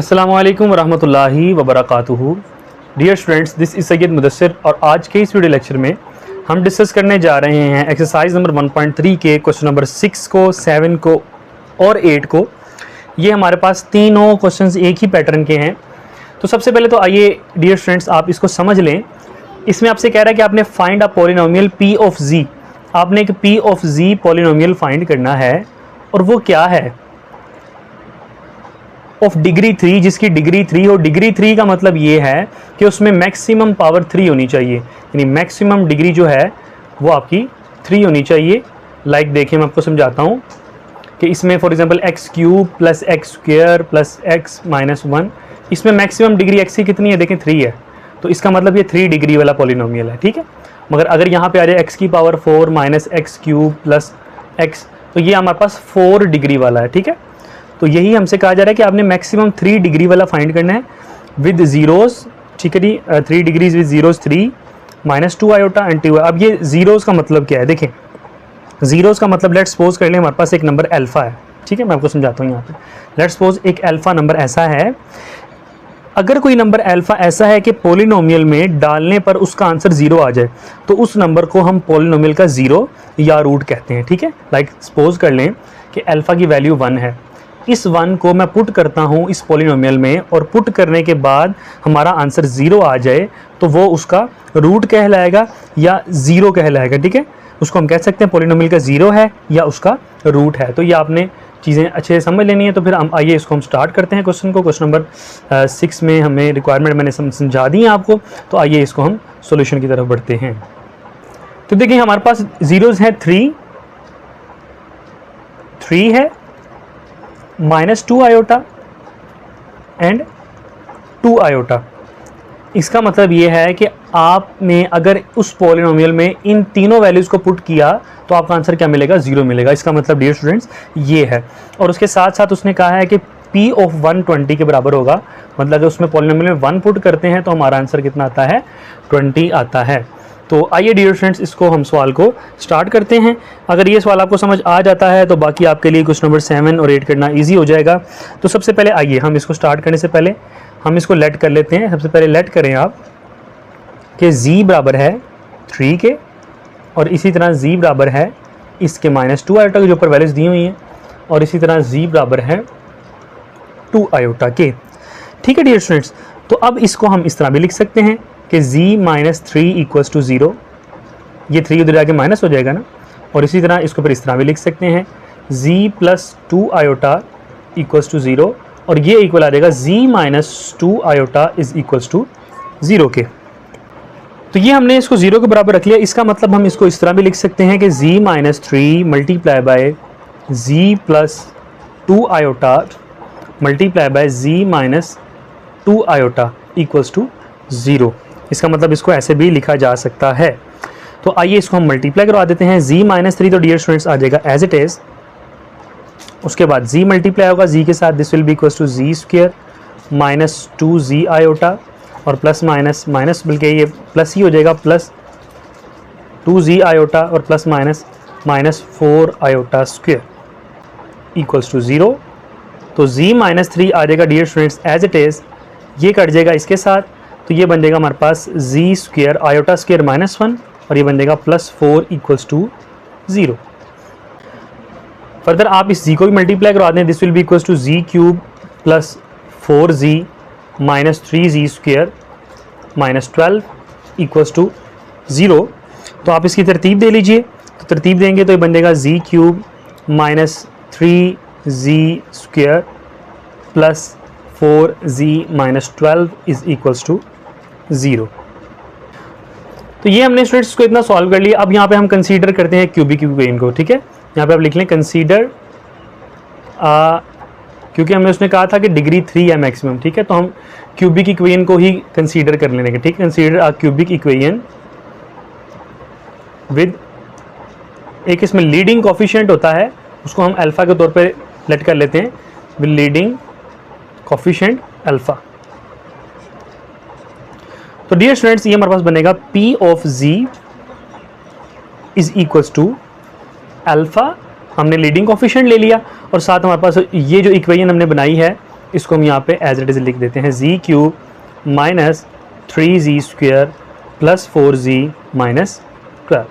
अस्सलामु अलैकुम वरहमतुल्लाहि वबरकातुहू। Dear students, this is Syed Mudassir और आज के इस वीडियो लेक्चर में हम डिस्कस करने जा रहे हैं एक्सरसाइज नंबर 1.3 के क्वेश्चन नंबर 6 को, 7 को और 8 को। ये हमारे पास तीनों क्वेश्चंस एक ही पैटर्न के हैं। तो सबसे पहले तो आइए डियर स्टूडेंट्स आप इसको समझ लें। इसमें आपसे कह रहा है कि आपने find a polynomial p of z. आपने एक p of z polynomial find करना है और वो क्या है, ऑफ डिग्री 3, जिसकी डिग्री 3 हो। डिग्री 3 का मतलब ये है कि उसमें मैक्सिमम पावर 3 होनी चाहिए, यानी मैक्सिमम डिग्री जो है वो आपकी 3 होनी चाहिए। लाइक देखिए मैं आपको समझाता हूँ कि इसमें for example x cube plus x square plus x minus 1, इसमें मैक्सिमम डिग्री एक्स की कितनी है, देखें 3 है। तो इसका मतलब ये 3 डिग्री वाला पॉलिनोमियल है, ठीक है। मगर अगर यहाँ पे आ जाए एक्स की power 4 minus x cube plus x, तो ये हमारे पास 4 डिग्री वाला है, ठीक है। तो यही हमसे कहा जा रहा है कि आपने मैक्सिमम 3 डिग्री वाला फाइंड करना है विद जीरोस, ठीक है जी। 3 degrees with zeros 3 minus 2 iota and 2। अब ये जीरोस का मतलब क्या है, देखें जीरोस का मतलब लेट्स सपोज कर लें हमारे पास एक नंबर अल्फा है, ठीक है। मैं आपको समझाता हूँ यहाँ पे। लेट्स सपोज एक अल्फा नंबर ऐसा है। अगर कोई नंबर अल्फा ऐसा है कि पॉलिनोमियल में डालने पर उसका आंसर 0 आ जाए, तो उस नंबर को हम पॉलिनोमियल का 0 या रूट कहते हैं, ठीक है। लाइक सपोज कर लें कि अल्फा की वैल्यू 1 है। इस 1 को मैं पुट करता हूँ इस पॉलिनोमियल में और पुट करने के बाद हमारा आंसर 0 आ जाए, तो वो उसका रूट कहलाएगा या 0 कहलाएगा, ठीक है। उसको हम कह सकते हैं पॉलिनोमियल का 0 है या उसका रूट है। तो ये आपने चीज़ें अच्छे से समझ लेनी है। तो फिर हम आइए इसको हम स्टार्ट करते हैं क्वेश्चन को। क्वेश्चन नंबर 6 में हमें रिक्वायरमेंट मैंने समझा दी है आपको। तो आइए इसको हम सोल्यूशन की तरफ बढ़ते हैं। तो देखिए हमारे पास जीरोज है 3 है माइनस 2 आयोटा एंड 2 आयोटा। इसका मतलब ये है कि आपने अगर उस पॉलिनोमियल में इन तीनों वैल्यूज़ को पुट किया तो आपका आंसर क्या मिलेगा, 0 मिलेगा। इसका मतलब डियर स्टूडेंट्स ये है। और उसके साथ साथ उसने कहा है कि P ऑफ 120 के बराबर होगा। मतलब अगर उसमें पॉलिनोमियल में 1 पुट करते हैं तो हमारा आंसर कितना आता है, 20 आता है। तो आइए डियर स्टूडेंट्स इसको हम सवाल को स्टार्ट करते हैं। अगर ये सवाल आपको समझ आ जाता है तो बाकी आपके लिए क्वेश्चन नंबर 7 और 8 करना ईजी हो जाएगा। तो सबसे पहले आइए हम इसको स्टार्ट करने से पहले हम इसको लेट कर लेते हैं। सबसे पहले लेट करें आप कि z बराबर है 3 के और इसी तरह z बराबर है इसके माइनस 2 आयोटा के जो ऊपर वैल्यूज दी हुई हैं, और इसी तरह z बराबर है 2 आयोटा के, ठीक है डियर स्टूडेंट्स। तो अब इसको हम इस तरह भी लिख सकते हैं कि z माइनस 3 इक्वल्स टू 0। ये 3 उधर जाके माइनस हो जाएगा ना। और इसी तरह इसको फिर इस तरह भी लिख सकते हैं z plus 2 iota equals to 0, और ये इक्वल आ जाएगा z minus 2 iota is equals to 0 के। तो ये हमने इसको 0 के बराबर रख लिया। इसका मतलब हम इसको इस तरह भी लिख सकते हैं कि z minus 3 multiply by z plus 2 iota multiply by z minus 2 iota equals to 0। इसका मतलब इसको ऐसे भी लिखा जा सकता है। तो आइए इसको हम मल्टीप्लाई करवा देते हैं। z माइनस 3 तो डियर स्टूडेंट्स आ जाएगा एज इट इज़। उसके बाद z मल्टीप्लाई होगा z के साथ, this will be equals to z square minus 2z iota और प्लस माइनस माइनस, बल्कि ये प्लस ही हो जाएगा, प्लस 2z आयोटा और plus minus minus 4 iota square equals to 0। तो z माइनस 3 आ जाएगा dear students as it is. ये कट जाएगा इसके साथ, तो ये बन जाएगा हमारे पास z square iota square minus 1 और ये बन जाएगा प्लस 4 इक्वल्स टू 0। फर्दर आप इस z को भी मल्टीप्लाई करवा दें, this will be equals to z cube plus 4z minus 3z square minus 12 equals to 0। तो आप इसकी तरतीब दे लीजिए। तो तरतीब देंगे तो ये बन जाएगा z cube minus 3z square plus 4z minus 12 is equals to 0। तो ये हमने स्टूडेंट्स को इतना सॉल्व कर लिया। अब यहाँ पे हम कंसीडर करते हैं क्यूबिक इक्वेशन को, ठीक है। यहाँ पे आप लिख लें कंसीडर, क्योंकि हमने उसने कहा था कि डिग्री 3 है मैक्सिमम, ठीक है। तो हम क्यूबिक इक्वेशन को ही कंसीडर कर लेंगे, ठीक है। Consider a cubic equation with, एक इसमें लीडिंग कोफिशिएंट होता है, उसको हम अल्फा के तौर पे लेट कर लेते हैं, विद लीडिंग कोफिशिएंट अल्फा। तो डियर स्टूडेंट्स ये हमारे पास बनेगा P of z is equals to alpha, हमने लीडिंग कोफिशिएंट ले लिया और साथ हमारे पास ये जो इक्वेशन हमने बनाई है इसको हम यहाँ पे एज इट इज़ लिख देते हैं z cube minus 3z² plus 4z minus 12।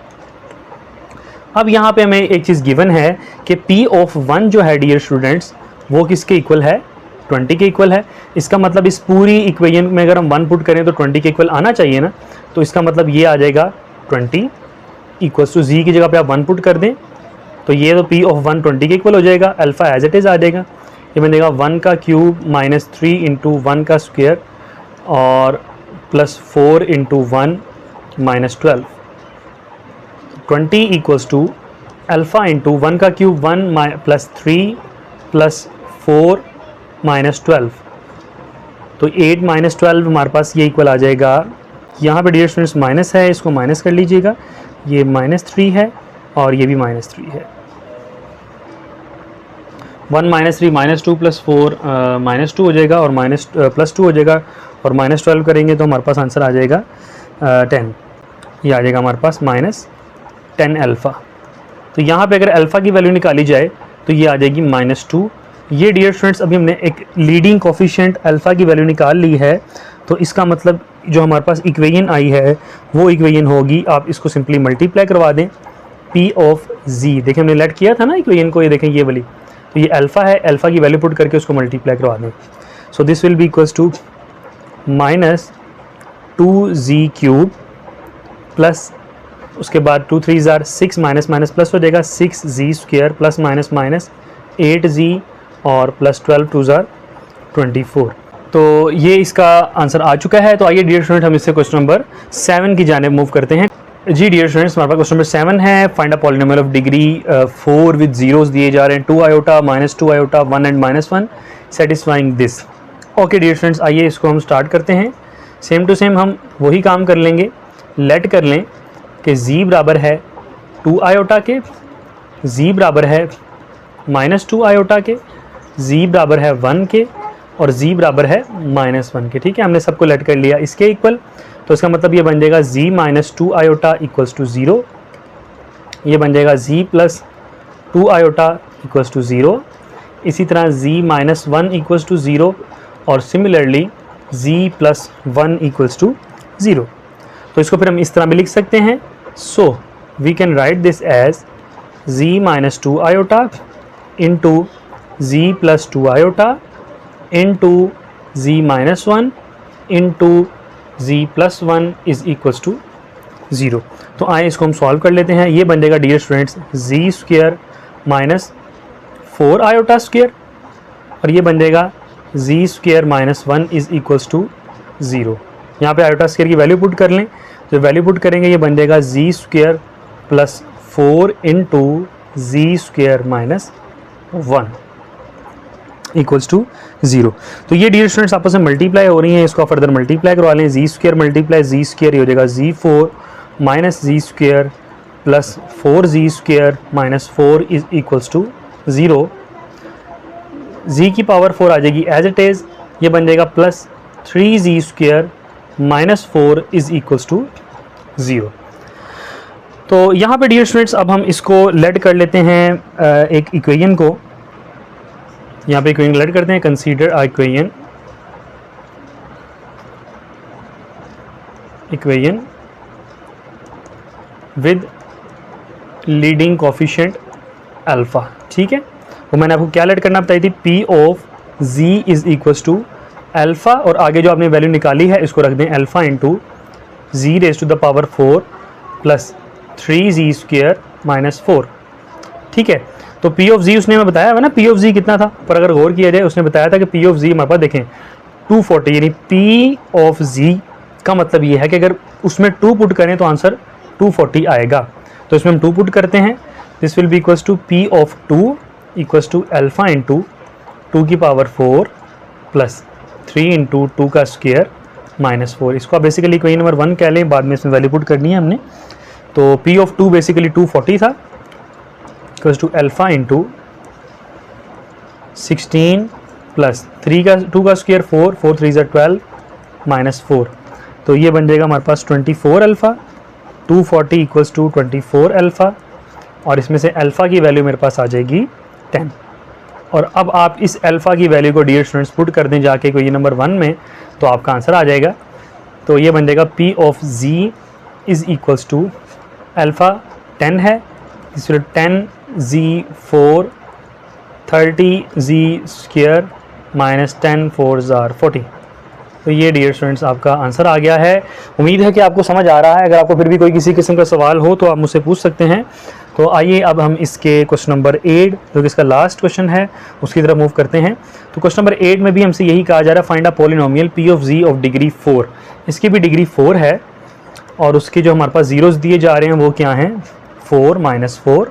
अब यहाँ पे हमें एक चीज़ गिवन है कि P ऑफ 1 जो है डियर स्टूडेंट्स वो किसके इक्वल है, 20 के इक्वल है। इसका मतलब इस पूरी इक्वेशन में अगर हम 1 पुट करें तो 20 के इक्वल आना चाहिए ना, तो इसका मतलब ये आ जाएगा 20 इक्वल्स टू जी की जगह पे आप 1 पुट कर दें तो ये तो P ऑफ 1 20 के इक्वल हो जाएगा, अल्फ़ा एज इट इज़ आ जाएगा। ये बन जाएगा 1 का क्यूब माइनस 3 इंटू 1 का स्क्वायर और plus 4 into 1 minus 12, 20 equals to alpha into 1 का क्यूब 1 प्लस 3 प्लस 4 माइनस 12, तो 8 माइनस 12 हमारे पास ये इक्वल आ जाएगा। यहाँ पे डियर स्टूडेंट्स माइनस है, इसको माइनस कर लीजिएगा, ये -3 है और ये भी -3 है। 1 -3 -2 प्लस 4 -2 हो जाएगा और प्लस 2 हो जाएगा और -12 करेंगे तो हमारे पास आंसर आ जाएगा 10। ये आ जाएगा हमारे पास -10 अल्फ़ा। तो यहाँ पे अगर अल्फ़ा की वैल्यू निकाली जाए तो ये आ जाएगी -2। ये डियर स्टूडेंट्स अभी हमने एक लीडिंग कोफिशिएंट अल्फ़ा की वैल्यू निकाल ली है, तो इसका मतलब जो हमारे पास इक्वेशन आई है वो इक्वेशन होगी, आप इसको सिंपली मल्टीप्लाई करवा दें P ऑफ Z। देखिए हमने लेट किया था ना इक्वेशन को, ये देखें ये वाली, तो ये अल्फ़ा है, अल्फ़ा की वैल्यू पुट करके उसको मल्टीप्लाई करवा दें। So this will be equals to -2z³ plus उसके बाद 2 3 ज़ार 6 माइनस माइनस प्लस हो जाएगा 6z² plus minus minus 8z और प्लस 12 2 ज़ार 24। तो ये इसका आंसर आ चुका है। तो आइए डियर स्टूडेंट हम इससे क्वेश्चन नंबर 7 की जानिब मूव करते हैं। जी डियर स्टूडेंट्स हमारे पास क्वेश्चन नंबर 7 है, find a polynomial of degree 4 with zeros दिए जा रहे हैं, 2 आयोटा -2 आयोटा 1 and -1 satisfying this. Okay dear students आइए इसको हम स्टार्ट करते हैं। सेम टू सेम हम वही काम कर लेंगे, लेट कर लें कि z बराबर है 2 आयोटा के, z बराबर है -2 आयोटा के, z बराबर है 1 के और z बराबर है -1 के। ठीक है, हमने सबको लेट कर लिया इसके इक्वल, तो इसका मतलब ये बन जाएगा z -2 आयोटा इक्वल्स टू 0, ये बन जाएगा z plus 2 iota equals to 0, इसी तरह z -1 इक्वल्स टू 0 और similarly z plus 1 equals to 0। तो इसको फिर हम इस तरह भी लिख सकते हैं। So we can write this as z -2 iota into z plus 2 iota into z -1 into z plus 1 is equals to 0। तो आए इसको हम सॉल्व कर लेते हैं। ये बन जाएगा dear students z² minus 4 iota square और ये बन जाएगा z² -1 इज इक्वल्स टू 0। यहाँ पे आयोटा स्क्वायर की वैल्यू पुट कर लें, जो वैल्यू पुट करेंगे ये बन जाएगा z² plus 4 into z² minus 1 equals to 0। तो ये डियर स्टूडेंट्स आपस में मल्टीप्लाई हो रही हैं, इसको फर्दर मल्टीप्लाई करवा लें, z² मल्टीप्लाई z² हो जाएगा z4 minus z² plus 4z² minus 4 is equals to 0। z की पावर 4 आ जाएगी एज इट इज़, ये बन जाएगा plus 3z² minus 4 is equals to 0। तो यहाँ पे डियर स्टूडेंट्स अब हम इसको लेट कर लेते हैं एक इक्वेशन को, यहाँ पे इक्वेशन लेट करते हैं। Consider a equation with leading coefficient alpha. ठीक है, वो मैंने आपको क्या लेट करना बताई थी, P of z is equals to alpha और आगे जो आपने वैल्यू निकाली है इसको रख दें alpha into z raise to the power 4 plus 3z² minus 4। ठीक है, तो P ऑफ z उसने हमें बताया हुआ ना, P ऑफ z कितना था, पर अगर गौर किया जाए उसने बताया था कि P ऑफ z हमारे पास देखें 240, यानी P ऑफ z का मतलब ये है कि अगर उसमें 2 पुट करें तो आंसर 240 आएगा। तो इसमें हम 2 पुट करते हैं, this will be equals to P of 2 equals to alpha into 2 की पावर 4 प्लस 3 इंटू 2 का स्क्वायर माइनस 4। इसको आप बेसिकली इक्वेशन नंबर 1 कह लें, बाद में इसमें वैल्यू पुट करनी है हमने। तो P ऑफ 2 बेसिकली 240 था equals to alpha into 16 plus 2 का स्क्वायर 4 4 3 ज़ा 12 माइनस 4। तो ये बन जाएगा हमारे पास 24 अल्फ़ा, 240 इक्वल्स टू 24 अल्फ़ा और इसमें से अल्फ़ा की वैल्यू मेरे पास आ जाएगी 10। और अब आप इस अल्फ़ा की वैल्यू को डियर स्टूडेंट्स पुट कर दें जाके कोई नंबर 1 में, तो आपका आंसर आ जाएगा। तो ये बन जाएगा P of Z is equals to alpha 10 है, इसलिए 10Z4 30Z² माइनस 10 4 40। तो ये डियर स्टूडेंट्स आपका आंसर आ गया है। उम्मीद है कि आपको समझ आ रहा है। अगर आपको फिर भी कोई किसी किस्म का सवाल हो तो आप मुझसे पूछ सकते हैं। तो आइए अब हम इसके क्वेश्चन नंबर 8 जो कि इसका लास्ट क्वेश्चन है उसकी तरफ मूव करते हैं। तो क्वेश्चन नंबर 8 में भी हमसे यही कहा जा रहा है, find a polynomial P of Z of degree 4। इसकी भी डिग्री 4 है और उसके जो हमारे पास जीरोस दिए जा रहे हैं वो क्या हैं, 4 minus 4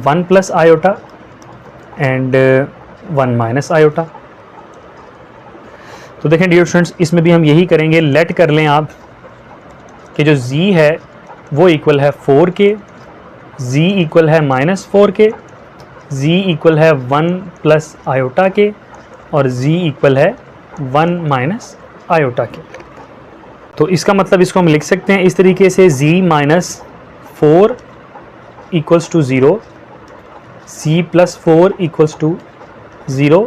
1 plus iota and 1 minus iota. तो देखें डियर स्टूडेंट्स, इसमें भी हम यही करेंगे। लेट कर लें आप कि जो z है वो इक्वल है 4 के, z इक्वल है -4 के, z इक्वल है 1 प्लस आयोटा के और z इक्वल है 1 माइनस आयोटा के। तो इसका मतलब इसको हम लिख सकते हैं इस तरीके से, z minus 4 equals to 0, z plus 4 equals to 0,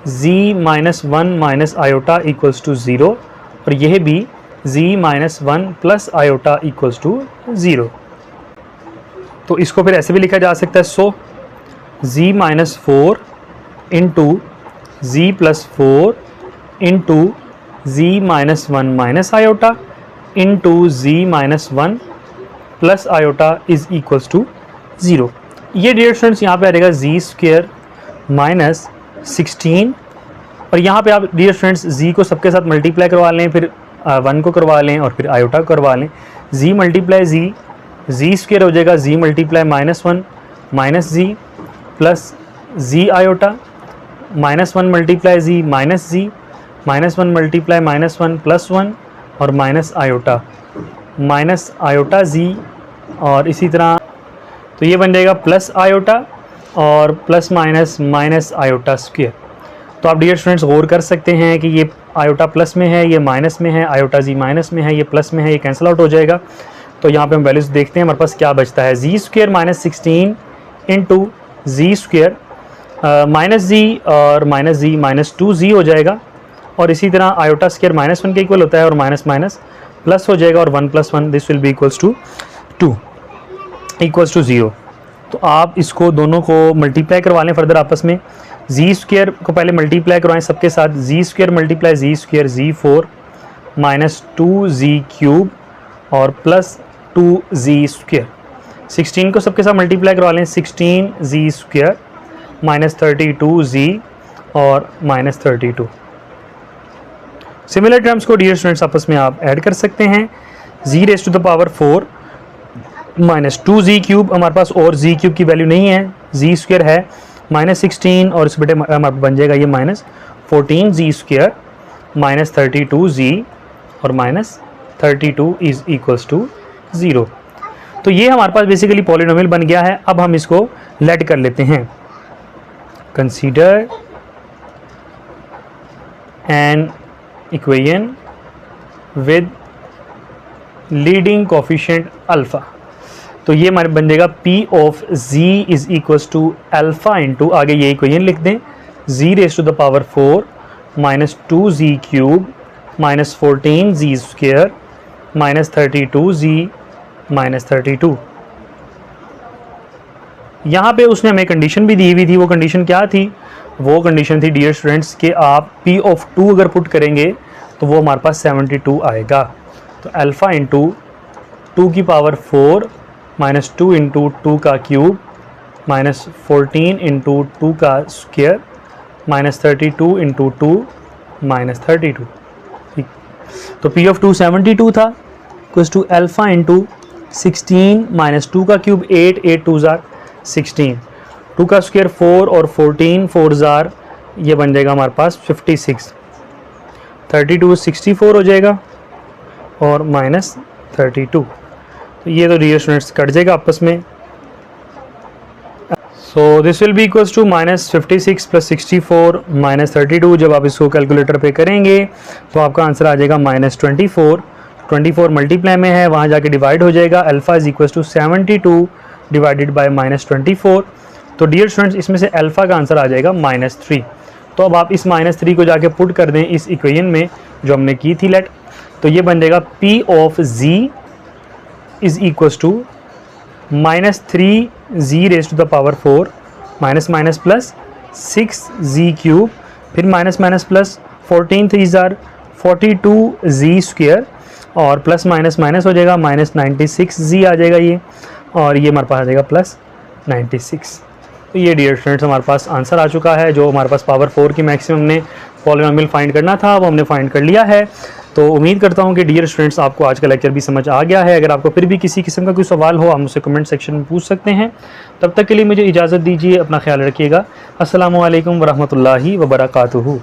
z minus 1 minus iota equals to 0 और यह भी z minus 1 plus iota equals to 0। तो इसको फिर ऐसे भी लिखा जा सकता है, so z minus 4 into z plus 4 into z minus 1 minus iota into z minus 1 plus iota is equals to 0। ये डियर स्टूडेंट्स यहाँ पे आ जाएगा z² माइनस 16 और यहाँ पे आप डियर स्टूडेंट्स z को सबके साथ मल्टीप्लाई करवा लें, फिर 1 को करवा लें और फिर आयोटा करवा लें। z मल्टीप्लाई z² हो जाएगा z multiply -1 minus z plus z iota, -1 multiply z minus z, -1 multiply -1 plus 1 और माइनस आयोटा z और इसी तरह। तो ये बन जाएगा प्लस आयोटा और प्लस माइनस आयोटा स्क्वायर। तो आप डियर स्टूडेंट्स गौर कर सकते हैं कि ये आयोटा प्लस में है, ये माइनस में है, आयोटा जी माइनस में है, ये प्लस में है, ये कैंसिल आउट हो जाएगा। तो यहाँ पे हम वैल्यूज देखते हैं हमारे पास क्या बचता है, z² minus 16 into z² minus जी और माइनस जी माइनस 2z हो जाएगा और इसी तरह आयोटा स्क्वायर -1 के इक्वल होता है और माइनस माइनस प्लस हो जाएगा और 1 + 1 this will be equals to 2 equals to 0। तो आप इसको दोनों को मल्टीप्लाई करवा लें फर्दर आपस में। z² को पहले मल्टीप्लाई करवाएं सबके साथ, z² multiply z² z4 minus 2z³ और प्लस 2z²। 16 को सबके साथ मल्टीप्लाई करवा लें, 16z² माइनस 32z और माइनस 32। सिमिलर टर्म्स को डियर स्टूडेंट्स आपस में आप ऐड कर सकते हैं। z⁴ माइनस 2z³ हमारे पास और z³ की वैल्यू नहीं है, z² है -16 और इस बेटे हमारे बन जाएगा ये -14z² माइनस 32z और माइनस 32 इज इक्वल्स टू 0। तो ये हमारे पास बेसिकली पॉलिनोमियल बन गया है। अब हम इसको लेट कर लेते हैं। Consider an equation with leading coefficient alpha. तो ये हमारे बन जाएगा P of Z is equals to alpha into, आगे ये इक्वेशन लिख दें, z⁴ minus 2z³ minus 14z² minus 32z minus 32। यहाँ पे उसने हमें कंडीशन भी दी हुई थी। वो कंडीशन क्या थी? वो कंडीशन थी डियर स्टूडेंट्स कि आप P ऑफ 2 अगर पुट करेंगे तो वो हमारे पास 72 आएगा। तो अल्फ़ा इंटू 2 की पावर 4 माइनस 2 इंटू 2 का क्यूब माइनस 14 इंटू 2 का स्क्वायर माइनस 32 इंटू 2 माइनस 32। ठीक, तो P ऑफ 2 72 था, equals to alpha into 16 minus 2 का क्यूब 8 8 2 जार 16, 2 का स्क्वायर 4 और 14 4 जार, ये बन जाएगा हमारे पास 56, 32 64 हो जाएगा और माइनस 32। तो ये तो डियर स्टूडेंट्स कट जाएगा आपस में। So this will be equals to minus 56 plus 64 minus 32। जब आप इसको कैलकुलेटर पे करेंगे तो आपका आंसर आ जाएगा माइनस 24 मल्टीप्लाई में है, वहाँ जाके डिवाइड हो जाएगा। Alpha is equals to 72 divided by -24। तो डियर स्टूडेंट्स इसमें से अल्फ़ा का आंसर आ जाएगा -3। तो अब आप इस -3 को जाके पुट कर दें इस इक्वेशन में जो हमने की थी लेट, तो ये बन जाएगा P of Z is equals to -3Z raise to the power 4 minus minus plus 6Z cube, फिर माइनस माइनस प्लस 14 3 ज़ार 42Z स्क्वायर, और प्लस माइनस माइनस हो जाएगा -96Z आ जाएगा ये, और ये हमारे पास आ जाएगा +96। तो ये डियर स्टूडेंट्स हमारे पास आंसर आ चुका है। जो हमारे पास पावर 4 की मैक्सिमम ने पॉलिनोमियल फाइंड करना था वो हमने फाइंड कर लिया है। तो उम्मीद करता हूँ कि डियर स्टूडेंट्स आपको आज का लेक्चर भी समझ आ गया है। अगर आपको फिर भी किसी किस्म का कोई सवाल हो आप मुझसे कमेंट सेक्शन में पूछ सकते हैं। तब तक के लिए मुझे इजाज़त दीजिए, अपना ख्याल रखिएगा। अस्सलामु अलैकुम वरहमतुल्लाहि वबरकातुहू।